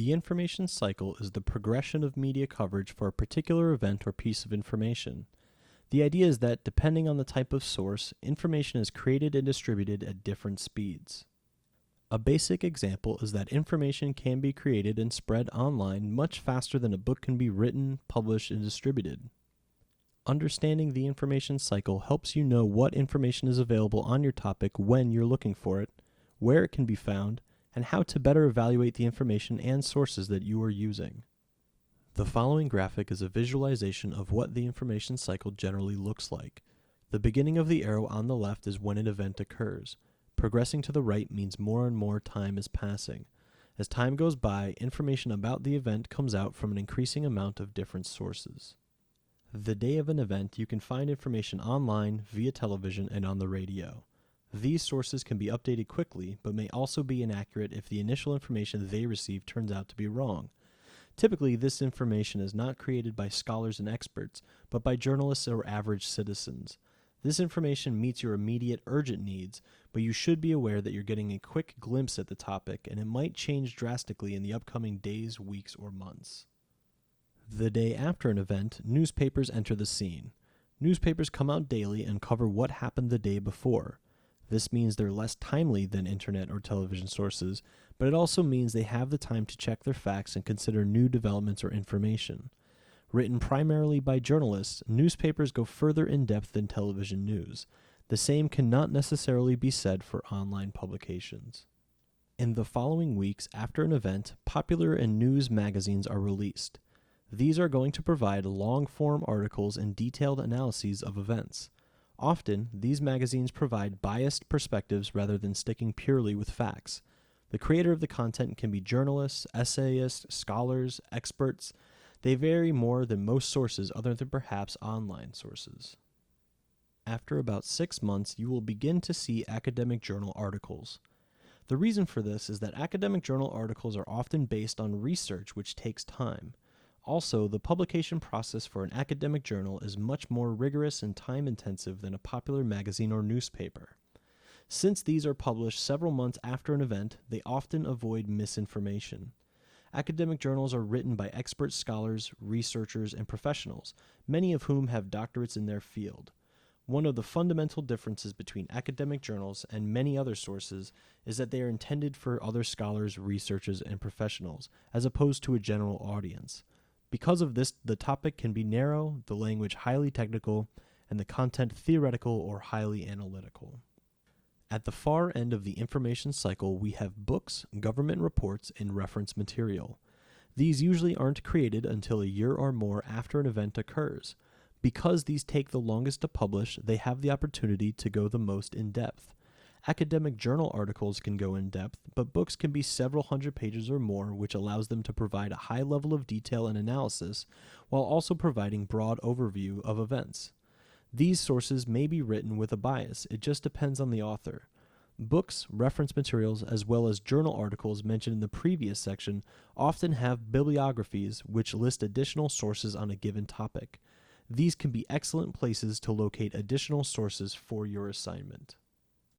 The information cycle is the progression of media coverage for a particular event or piece of information. The idea is that, depending on the type of source, information is created and distributed at different speeds. A basic example is that information can be created and spread online much faster than a book can be written, published, and distributed. Understanding the information cycle helps you know what information is available on your topic when you're looking for it, where it can be found, and how to better evaluate the information and sources that you are using. The following graphic is a visualization of what the information cycle generally looks like. The beginning of the arrow on the left is when an event occurs. Progressing to the right means more and more time is passing. As time goes by, information about the event comes out from an increasing amount of different sources. The day of an event, you can find information online, via television, and on the radio. These sources can be updated quickly, but may also be inaccurate if the initial information they receive turns out to be wrong. Typically, this information is not created by scholars and experts, but by journalists or average citizens. This information meets your immediate, urgent needs, but you should be aware that you're getting a quick glimpse at the topic, and it might change drastically in the upcoming days, weeks, or months. The day after an event, newspapers enter the scene. Newspapers come out daily and cover what happened the day before. This means they're less timely than internet or television sources, but it also means they have the time to check their facts and consider new developments or information. Written primarily by journalists, newspapers go further in depth than television news. The same cannot necessarily be said for online publications. In the following weeks after an event, popular and news magazines are released. These are going to provide long-form articles and detailed analyses of events. Often, these magazines provide biased perspectives rather than sticking purely with facts. The creator of the content can be journalists, essayists, scholars, experts. They vary more than most sources other than perhaps online sources. After about 6 months, you will begin to see academic journal articles. The reason for this is that academic journal articles are often based on research, which takes time. Also, the publication process for an academic journal is much more rigorous and time-intensive than a popular magazine or newspaper. Since these are published several months after an event, they often avoid misinformation. Academic journals are written by expert scholars, researchers, and professionals, many of whom have doctorates in their field. One of the fundamental differences between academic journals and many other sources is that they are intended for other scholars, researchers, and professionals, as opposed to a general audience. Because of this, the topic can be narrow, the language highly technical, and the content theoretical or highly analytical. At the far end of the information cycle, we have books, government reports, and reference material. These usually aren't created until a year or more after an event occurs. Because these take the longest to publish, they have the opportunity to go the most in depth. Academic journal articles can go in depth, but books can be several hundred pages or more, which allows them to provide a high level of detail and analysis, while also providing broad overview of events. These sources may be written with a bias, it just depends on the author. Books, reference materials, as well as journal articles mentioned in the previous section often have bibliographies which list additional sources on a given topic. These can be excellent places to locate additional sources for your assignment.